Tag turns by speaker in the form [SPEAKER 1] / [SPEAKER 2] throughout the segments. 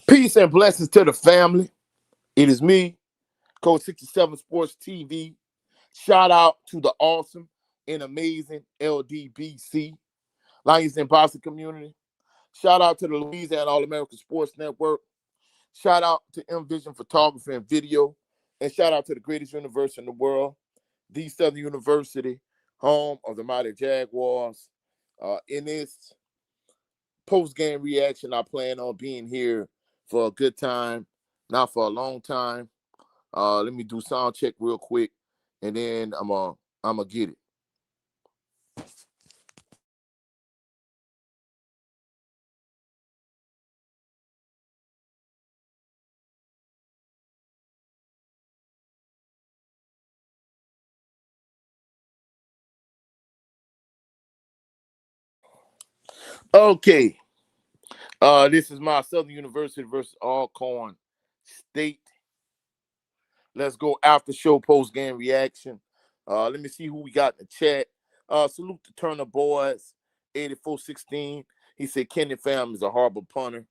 [SPEAKER 1] Peace and blessings to the family. It is me, Coach 67 Sports TV. Shout out to the awesome and amazing LDBC, Lions and Boston community. Shout out to the Louisiana All-American Sports Network. Shout out to Envision Photography and Video. And shout out to the greatest university in the world, the Southern University, home of the mighty Jaguars. In this post-game reaction, I plan on being here for a good time, not for a long time. Let me do sound check real quick, and then I'm gonna get it. Okay. This is my Southern University versus Alcorn State. Let's go after show post game reaction. Let me see who we got in the chat. Salute to Turner Boys, 8416. He said Kenny Pham is a horrible punter.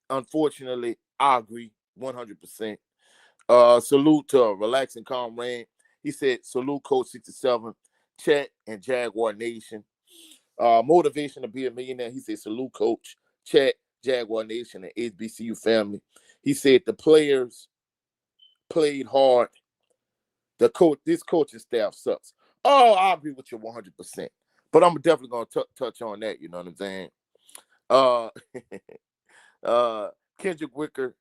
[SPEAKER 1] Unfortunately, I agree 100%. Salute to Relaxing Calm Rain. He said salute Coach 67, Chat, and Jaguar Nation. Motivation to be a millionaire. He said salute Coach, Chat, Jaguar Nation, and HBCU family. He said the players played hard. This coaching staff sucks. Oh, I agree with you 100%. But I'm definitely gonna touch on that. You know what I'm saying? Uh, Kendrick Wicker,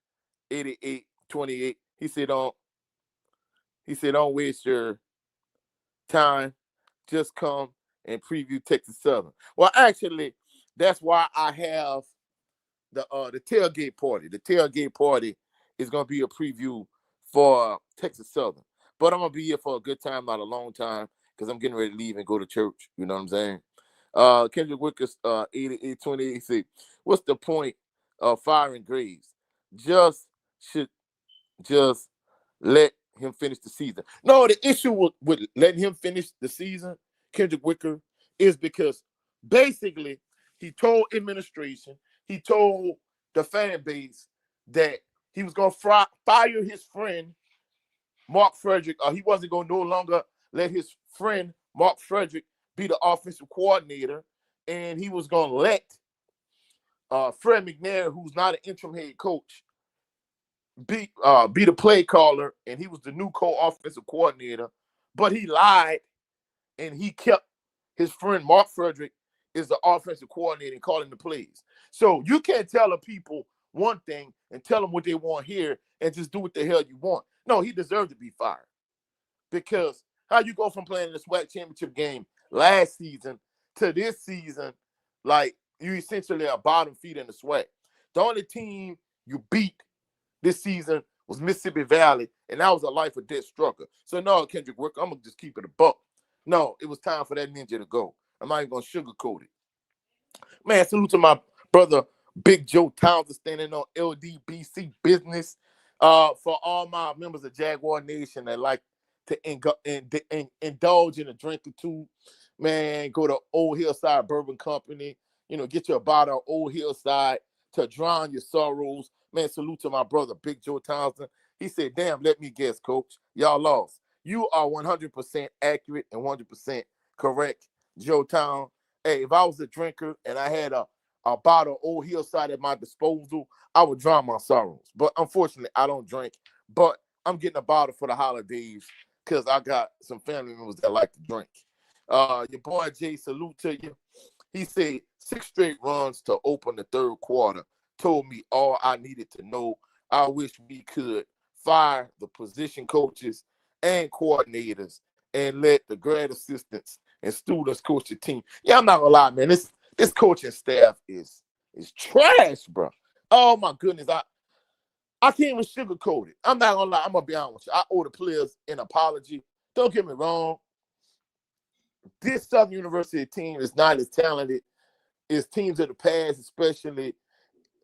[SPEAKER 1] 8828. He said don't waste your time. Just come and preview Texas Southern. Well, actually, that's why I have the tailgate party. The tailgate party is gonna be a preview for Texas Southern. But I'm gonna be here for a good time, not a long time, because I'm getting ready to leave and go to church. You know what I'm saying? Kendrick Wickers, 8828 said, what's the point of firing Graves? Should just let him finish the season. No, the issue with letting him finish the season, Kendrick Wicker, is because basically he told administration, he told the fan base that he was going to fire his friend, Mark Frederick, or he wasn't going to no longer let his friend, Mark Frederick, be the offensive coordinator, and he was going to let Fred McNair, who's not an interim head coach, be the play caller, and he was the new co-offensive coordinator, but he lied and he kept his friend Mark Frederick is the offensive coordinator and calling the plays. So you can't tell the people one thing and tell them what they want here and just do what the hell you want. No, he deserved to be fired, because how you go from playing in the SWAC championship game last season to this season, like you essentially are bottom feeder in the SWAC. The only team you beat this season was Mississippi Valley, and that was a life or death struggle. So no, Kendrick Wicker, I'm gonna just keep it a buck. No, it was time for that ninja to go. I'm not even gonna sugarcoat it. Man, salute to my brother Big Joe Townsend standing on LDBC business. For all my members of Jaguar Nation that like to indulge in a drink or two, man, go to Old Hillside Bourbon Company. You know, get you a bottle of Old Hillside to drown your sorrows. Man, salute to my brother, Big Joe Townsend. He said, damn, let me guess, coach. Y'all lost. You are 100% accurate and 100% correct, Joe Town. Hey, if I was a drinker and I had a bottle of Old Hillside at my disposal, I would drown my sorrows. But unfortunately, I don't drink. But I'm getting a bottle for the holidays because I got some family members that like to drink. Your boy Jay, salute to you. He said 6 straight runs to open the third quarter told me all I needed to know. I wish we could fire the position coaches and coordinators and let the grad assistants and students coach the team. Yeah, I'm not gonna lie, man. This coaching staff is trash, bro. Oh my goodness, I can't even sugarcoat it. I'm not gonna lie. I'm gonna be honest with you. I owe the players an apology. Don't get me wrong. This Southern University team is not as talented as teams of the past, especially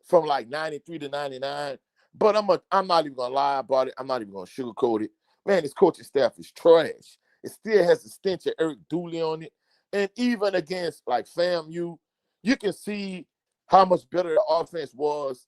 [SPEAKER 1] from like 93 to 99. But I'm not even gonna lie about it. I'm not even gonna sugarcoat it. Man, this coaching staff is trash. It still has the stench of Eric Dooley on it. And even against like FAMU, you can see how much better the offense was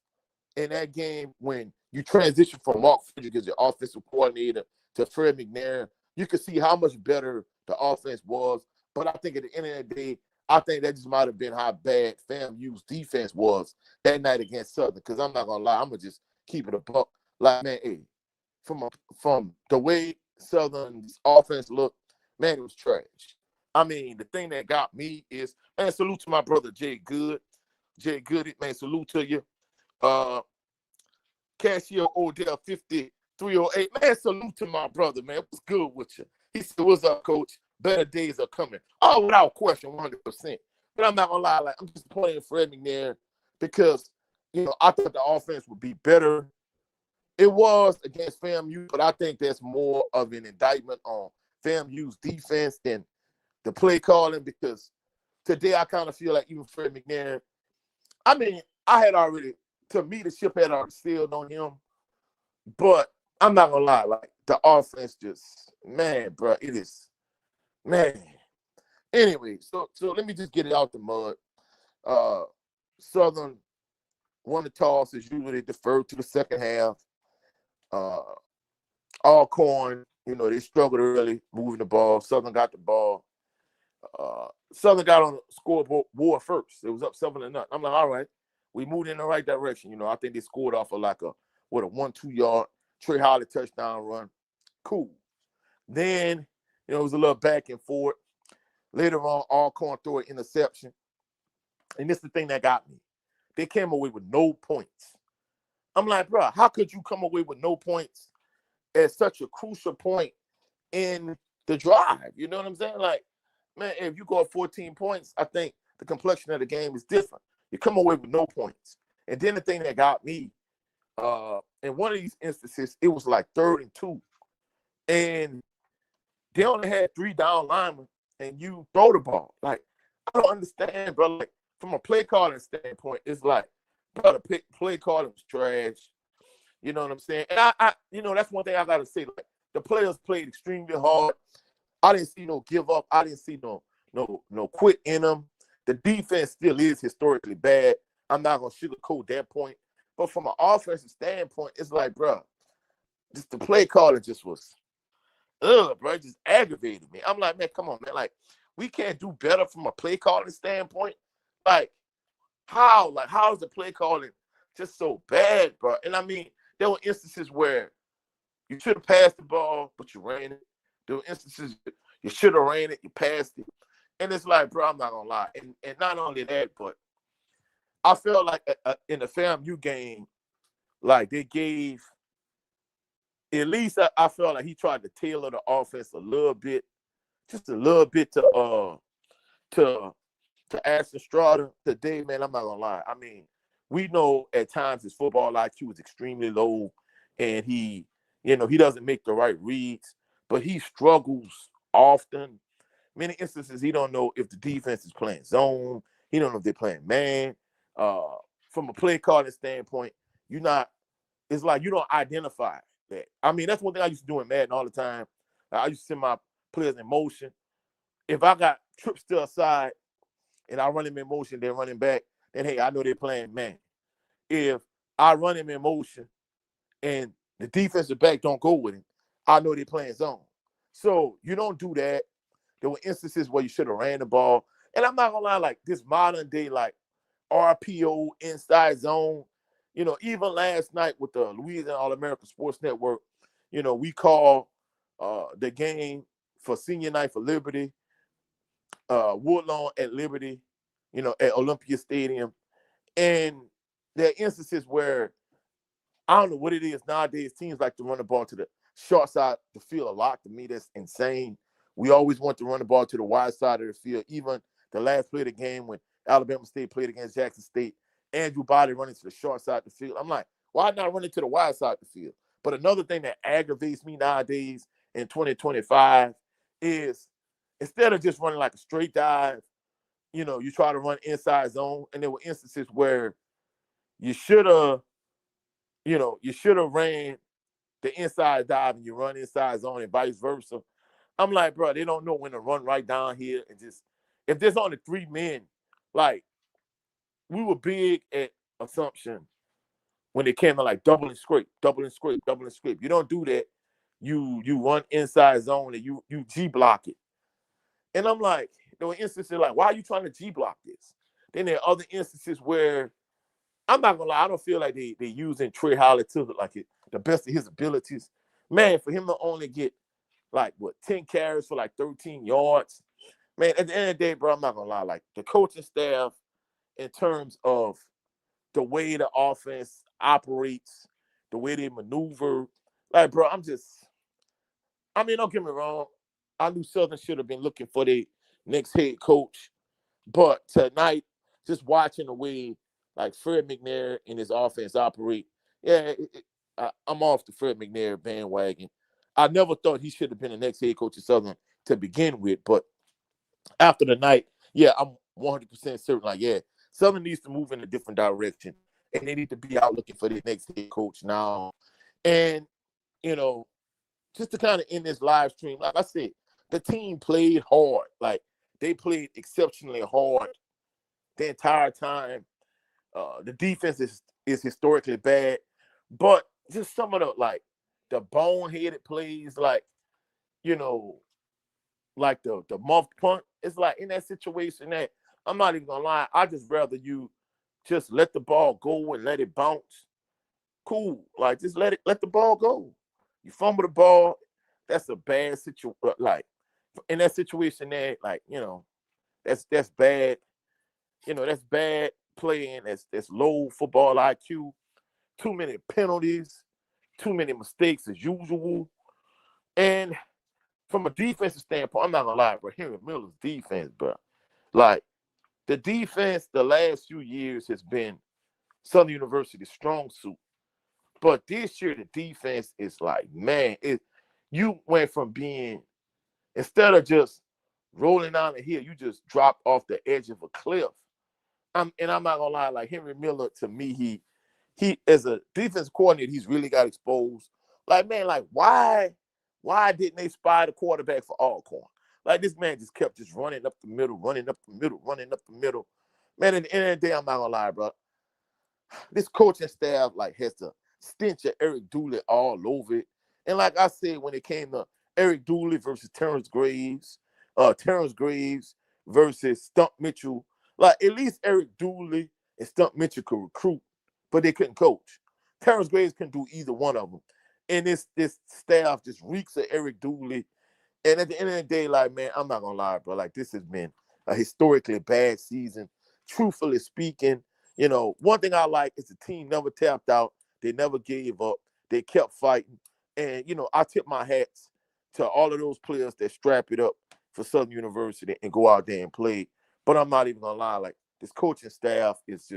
[SPEAKER 1] in that game when you transition from Mark Frederick as your offensive coordinator to Fred McNair, you could see how much better the offense was. But I think at the end of the day, I think that just might have been how bad FAMU's defense was that night against Southern. Because I'm not gonna lie, I'm gonna just keep it a buck. Like, man, hey, from the way Southern's offense looked, man, it was trash. I mean, the thing that got me is, man, salute to my brother Jay Good. Jay Good, man, salute to you. Cashier Odell 5308. Man, salute to my brother, man. What's good with you? He said, what's up, coach? Better days are coming. Oh, without question, 100%. But I'm not gonna lie, like I'm just playing Fred McNair because I thought the offense would be better. It was against FAMU, but I think that's more of an indictment on FAMU's defense than the play calling, because today I kind of feel like even Fred McNair, I mean, to me, the ship had already sailed on him, but I'm not gonna lie, like the offense just, man, bro, it is, man. Anyway, so let me just get it out the mud. Southern won the toss as usual. They deferred to the second half. Alcorn, they struggled early moving the ball. Southern got the ball. Southern got on the scoreboard first. It was up 7-0. I'm like, all right, we moved in the right direction. I think they scored off of like a 1-2 yard Trey Holly touchdown run. Cool. Then, it was a little back and forth. Later on, Alcorn threw an interception. And this is the thing that got me. They came away with no points. I'm like, bro, how could you come away with no points at such a crucial point in the drive? You know what I'm saying? Like, man, if you go up 14 points, I think the complexion of the game is different. You come away with no points. And then the thing that got me, in one of these instances, it was like 3rd and 2. And they only had 3 down linemen, and you throw the ball. Like, I don't understand, bro. Like, from a play calling standpoint, it's like, bro, the play calling was trash. You know what I'm saying? And I that's one thing I gotta say. Like, the players played extremely hard. I didn't see no give up. I didn't see no quit in them. The defense still is historically bad. I'm not gonna sugarcoat that point. But from an offensive standpoint, it's like, bro, just the play calling just was, bro, it just aggravated me. I'm like, man, come on, man. Like, we can't do better from a play calling standpoint. Like, how? Like, how is the play calling just so bad, bro? And I mean, there were instances where you should have passed the ball, but you ran it. There were instances you should have ran it, you passed it. And it's like, bro, I'm not going to lie. And not only that, but I felt like in the FAMU game, like they gave, at least I felt like he tried to tailor the offense a little bit, just a little bit to Ashton Strada today, man. I'm not going to lie. I mean, we know at times his football IQ is extremely low, and he doesn't make the right reads, but he struggles often. Many instances, he don't know if the defense is playing zone. He don't know if they're playing man. From a play calling standpoint, it's like you don't identify that. I mean, that's one thing I used to do in Madden all the time. I used to send my players in motion. If I got trips to a side and I run him in motion, they're running back, then, hey, I know they're playing man. If I run him in motion and the defensive back don't go with him, I know they're playing zone. So you don't do that. There were instances where you should have ran the ball. And I'm not going to lie, like this modern day, like RPO inside zone, even last night with the Louisiana All-American Sports Network, we call the game for senior night for Liberty, Woodlawn at Liberty, at Olympia Stadium. And there are instances where I don't know what it is nowadays. Teams like to run the ball to the short side of the field a lot. To me, that's insane. We always want to run the ball to the wide side of the field. Even the last play of the game when Alabama State played against Jackson State, Andrew Body running to the short side of the field. I'm like, why not run it to the wide side of the field? But another thing that aggravates me nowadays in 2025 is instead of just running like a straight dive, you try to run inside zone. And there were instances where you should have ran the inside dive and you run inside zone and vice versa. I'm like, bro, they don't know when to run right down here. And just, if there's only 3 men, like, we were big at Assumption when it came to like double and scrape, double and scrape, double and scrape. You don't do that. You run inside zone and you G block it. And I'm like, there were instances like, why are you trying to G block this? Then there are other instances where I'm not gonna lie, I don't feel like they using Trey Holly to like the best of his abilities. Man, for him to only get like 10 carries for like 13 yards. Man, at the end of the day, bro, I'm not gonna lie, like the coaching staff in terms of the way the offense operates, the way they maneuver, like bro, I mean, don't get me wrong. I knew Southern should have been looking for their next head coach. But tonight, just watching the way like Fred McNair and his offense operate, yeah, I'm off the Fred McNair bandwagon. I never thought he should have been the next head coach of Southern to begin with. But after the night, yeah, I'm 100% certain. Like, yeah, Southern needs to move in a different direction, and they need to be out looking for their next head coach now. And you know, just to kind of end this live stream, like I said, the team played hard. Like they played exceptionally hard the entire time. The defense is historically bad, but just some of the boneheaded plays, like you know, like the muffed punt. It's like in that situation that I'm not even gonna lie. I just rather you just let the ball go and let it bounce. Cool, like just let the ball go. You fumble the ball, that's a bad situation. Like in that situation there, like that's bad. That's bad playing. That's low football IQ. Too many penalties, too many mistakes as usual. And from a defensive standpoint, I'm not gonna lie, bro. Henry Miller's defense, bro. Like the defense, the last few years has been Southern University's strong suit. But this year, the defense is like, man, you went from being instead of just rolling down the hill, you just dropped off the edge of a cliff. And I'm not gonna lie, like Henry Miller, to me, he as a defense coordinator, he's really got exposed. Like, man, like why didn't they spy the quarterback for Alcorn? Like this man just kept just running up the middle, running up the middle, running up the middle. Man, at the end of the day, I'm not gonna lie, bro. This coaching staff like has the stench of Eric Dooley all over it. And like I said, when it came to Eric Dooley versus Terrence Graves versus Stump Mitchell, like at least Eric Dooley and Stump Mitchell could recruit, but they couldn't coach. Terrence Graves couldn't do either one of them. And this staff just reeks of Eric Dooley. And at the end of the day, like, man, I'm not gonna lie, bro. Like, this has been a historically bad season. Truthfully speaking, one thing I like is the team never tapped out. They never gave up. They kept fighting. And, I tip my hats to all of those players that strap it up for Southern University and go out there and play. But I'm not even gonna lie, like this coaching staff is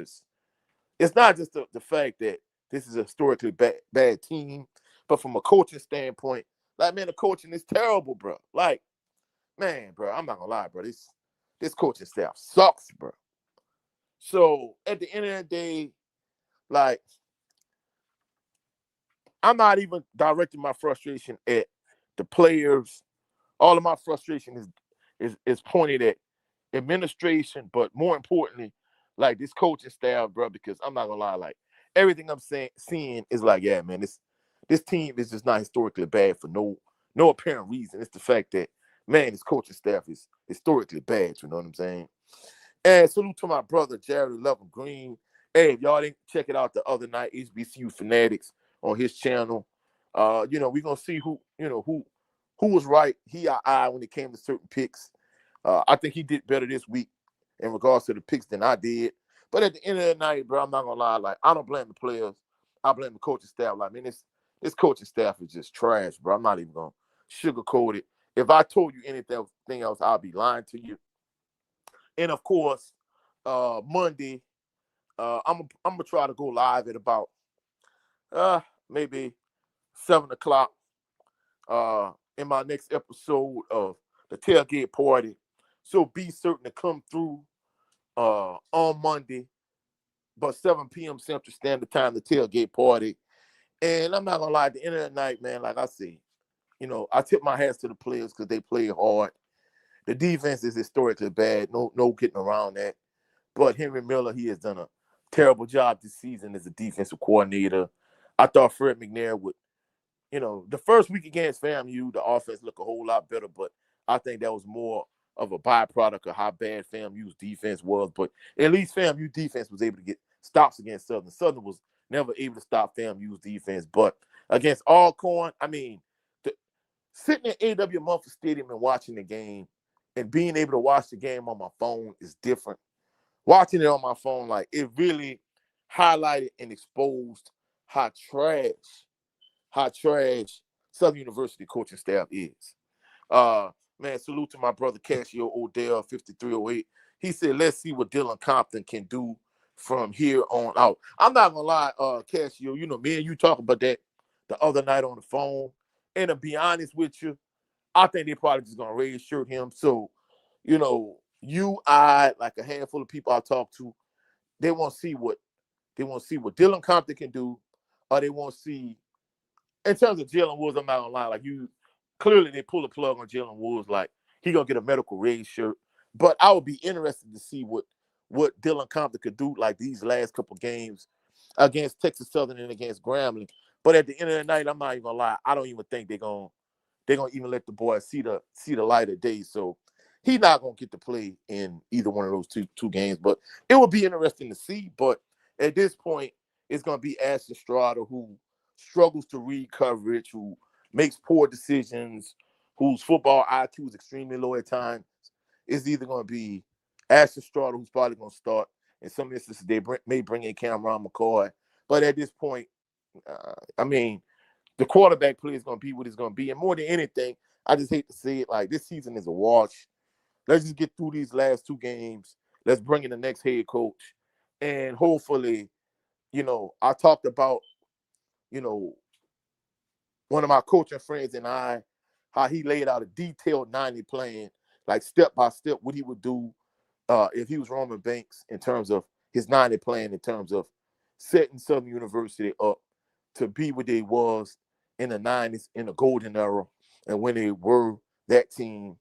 [SPEAKER 1] it's not just the fact that this is a historically bad team, but from a coaching standpoint, like, man, the coaching is terrible, bro. Like, man, bro, I'm not gonna lie, bro. This coaching staff sucks, bro. So at the end of the day, like, I'm not even directing my frustration at the players. All of my frustration is pointed at administration, but more importantly, like this coaching staff, bro. Because I'm not gonna lie, like everything I'm seeing is like, yeah, man, this team is just not historically bad for no apparent reason. It's the fact that, man, this coaching staff is historically bad. You know what I'm saying? And salute to my brother Jared Levin Green. Hey, if y'all didn't check it out the other night, HBCU Fanatics on his channel. We're gonna see who was right, he or I, when it came to certain picks. I think he did better this week in regards to the picks than I did. But at the end of the night, bro, I'm not gonna lie. Like, I don't blame the players. I blame the coaching staff. Like, man, this coaching staff is just trash, bro. I'm not even gonna sugarcoat it. If I told you anything else, I'll be lying to you. And of course, Monday, I'm gonna try to go live at about maybe 7 o'clock in my next episode of the Tailgate Party. So be certain to come through on Monday, but 7 p.m. Central Standard Time, the Tailgate Party. And I'm not gonna lie, at the end of the night, man, like I said, I tip my hats to the players because they play hard. The defense is historically bad. No getting around that. But Henry Miller, he has done a terrible job this season as a defensive coordinator. I thought Fred McNair would, the first week against FAMU, the offense looked a whole lot better, but I think that was more of a byproduct of how bad FAMU's defense was. But at least FAMU defense was able to get stops against Southern. Southern was never able to stop FAMU's defense. But against Alcorn, sitting at A.W. Mumford Stadium and watching the game and being able to watch the game on my phone is different. Watching it on my phone, like, it really highlighted and exposed how trash Southern University coaching staff is. Man, salute to my brother Cassio Odell, 5308. He said, let's see what Dylan Compton can do from here on out. I'm not gonna lie, Cassio, me and you talked about that the other night on the phone. And to be honest with you, I think they're probably just gonna raise shirt him. So, I, like a handful of people I talked to, they want to see what Dylan Compton can do, or they want to see, in terms of Jalen Woods, I'm not gonna lie, clearly they pull the plug on Jalen Woods, like he gonna get a medical raise shirt. But I would be interested to see what Dylan Compton could do, like these last couple games against Texas Southern and against Grambling. But at the end of the night, I'm not even gonna lie, I don't even think they're gonna even let the boy see the light of day. So he's not gonna get to play in either one of those two games. But it will be interesting to see. But at this point, it's gonna be Ashton Strada, who struggles to read coverage, who makes poor decisions, whose football IQ is extremely low at times. It's either going to be Ashton Strada, who's probably going to start. In some instances, they may bring in Cameron McCoy. But at this point, the quarterback play is going to be what it's going to be. And more than anything, I just hate to say it, like, this season is a wash. Let's just get through these last two games. Let's bring in the next head coach. And hopefully, I talked about, one of my coaching friends and I, how he laid out a detailed 90 plan, like step by step, what he would do if he was Roman Banks in terms of his 90 plan, in terms of setting Southern University up to be what they was in the 90s, in the golden era, and when they were that team.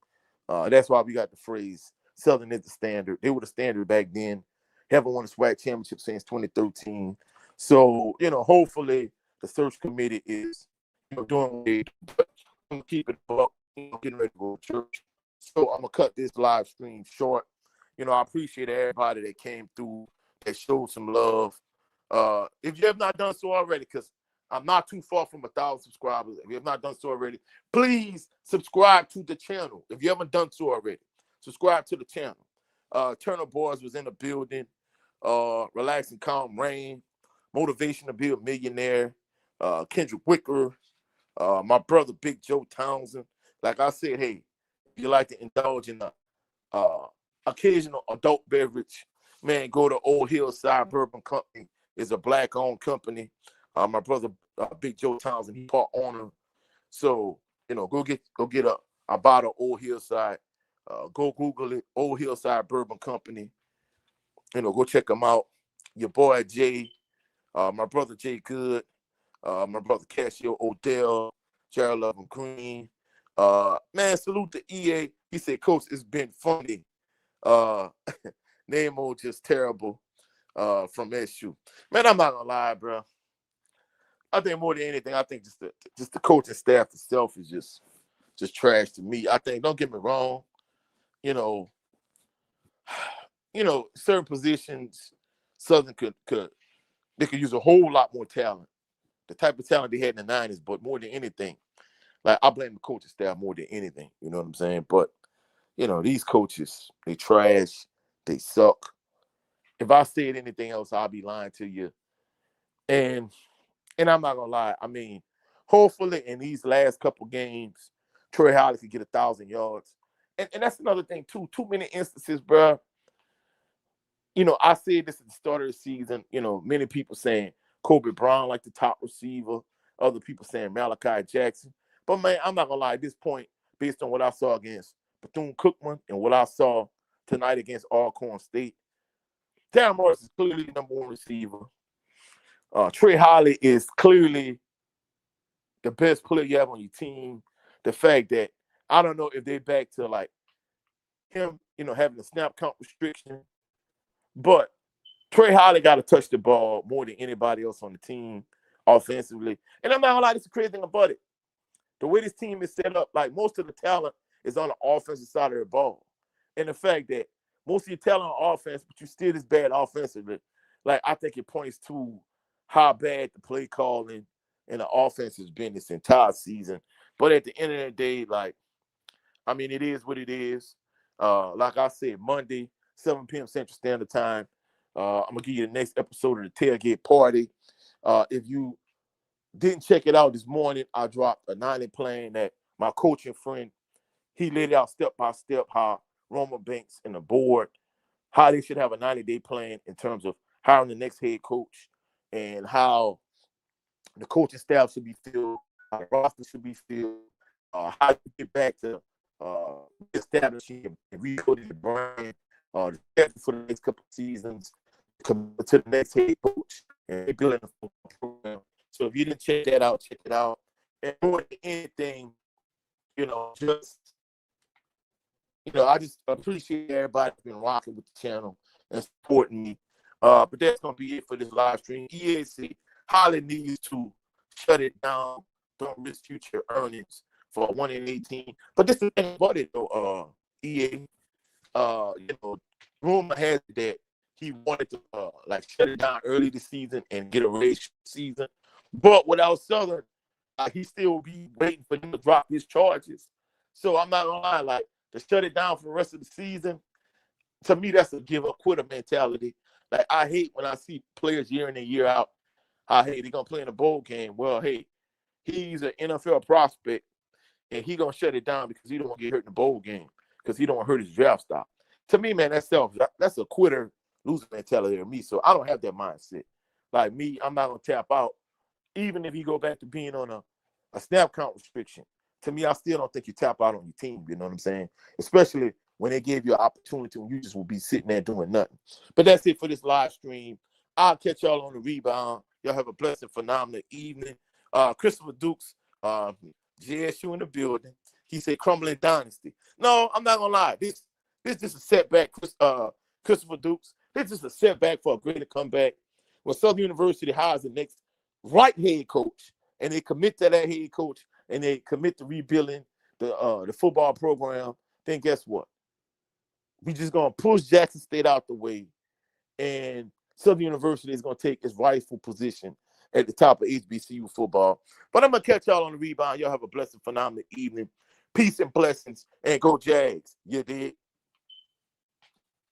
[SPEAKER 1] That's why we got the phrase, Southern is the standard. They were the standard back then. Haven't won a SWAC championship since 2013. So, hopefully the search committee is doing what they do. But I'm gonna keep it up, getting ready to go to church. So I'm gonna cut this live stream short. I appreciate everybody that came through, that showed some love. If you have not done so already, because I'm not too far from 1,000 subscribers. If you have not done so already, please subscribe to the channel. If you haven't done so already, subscribe to the channel. Turner Boys was in the building. Relax and Calm Rain, Motivation to Be a Millionaire, Kendrick Wicker, my brother Big Joe Townsend. Like I said, hey, if you like to indulge in a occasional adult beverage, man, go to Old Hillside Bourbon Company. It's a black-owned company. My brother Big Joe Townsend, he part owner. So, go get a bottle of Old Hillside. Go Google it, Old Hillside Bourbon Company. Go check them out. Your boy Jay, my brother Jay Good, my brother Cassio Odell, Gerald Lovin Green. Man, salute to EA. He said, Coach, it's been funny. Nemo just terrible from SU. Man, I'm not gonna lie, bro. I think more than anything, I think just the coaching staff itself is just trash to me. I think, don't get me wrong, certain positions Southern could use a whole lot more talent. The type of talent they had in the 90s, but more than anything, like, I blame the coaching staff more than anything. You know what I'm saying? But, these coaches, they trash, they suck. If I said anything else, I'll be lying to you. And I'm not gonna lie. Hopefully in these last couple games, Troy Holly can get 1,000 yards. And that's another thing too. Too many instances, bro. I said this at the start of the season. Many people saying Kobe Brown like the top receiver. Other people saying Malachi Jackson. But, man, I'm not going to lie. At this point, based on what I saw against Bethune-Cookman and what I saw tonight against Alcorn State, Darren Morris is clearly the number one receiver. Trey Holly is clearly the best player you have on your team. The fact that I don't know if they're back to, like, him, having a snap count restriction. But Trey Holly got to touch the ball more than anybody else on the team offensively. And I'm not gonna lie, this is the crazy thing about it. The way this team is set up, like most of the talent is on the offensive side of the ball. And the fact that most of your talent on offense, but you still this bad offensively, like I think it points to how bad the play calling and the offense has been this entire season. But at the end of the day, like, I mean, it is what it is. Like I said, Monday, 7 p.m. Central Standard Time. I'm gonna give you the next episode of the Tailgate Party. If you didn't check it out this morning, I dropped a 90 plan that my coaching friend, he laid out step by step how Roman Banks and the board, how they should have a 90-day plan in terms of hiring the next head coach and how the coaching staff should be filled, how the roster should be filled, how to get back to establishing and rebuilding the brand for the next couple of seasons, to the next head coach and rebuilding the football program. So if you didn't check that out, check it out. And more than anything, I just appreciate everybody that's been rocking with the channel and supporting me. But that's gonna be it for this live stream. EAC highly needs to shut it down. Don't risk future earnings for 1-18. But this is the thing about it though, EA. Rumor has it that he wanted to shut it down early this season and get a raise season. But without Southern, he still be waiting for them to drop his charges. So I'm not gonna lie, to shut it down for the rest of the season, to me, that's a give up quitter mentality. Like, I hate when I see players year in and year out, they're gonna play in a bowl game. Well, hey, he's an NFL prospect, and he gonna shut it down because he don't want to get hurt in the bowl game because he don't want to hurt his draft stock. To me, man, that's a quitter loser mentality to me. So I don't have that mindset. Like me, I'm not gonna tap out. Even if you go back to being on a snap count restriction, to me, I still don't think you tap out on your team. You know what I'm saying? Especially when they gave you an opportunity when you just will be sitting there doing nothing. But that's it for this live stream. I'll catch y'all on the rebound. Y'all have a blessed, phenomenal evening. Christopher Dukes, JSU in the building. He said crumbling dynasty. No, I'm not gonna lie. This is just a setback, Christopher Dukes. This is a setback for a greater comeback. When Southern University hires the next right head coach, and they commit to that head coach, and they commit to rebuilding the football program, then guess what? We just gonna push Jackson State out the way, and Southern University is gonna take its rightful position at the top of HBCU football. But I'm gonna catch y'all on the rebound. Y'all have a blessed, phenomenal evening. Peace and blessings, and go Jags. You did.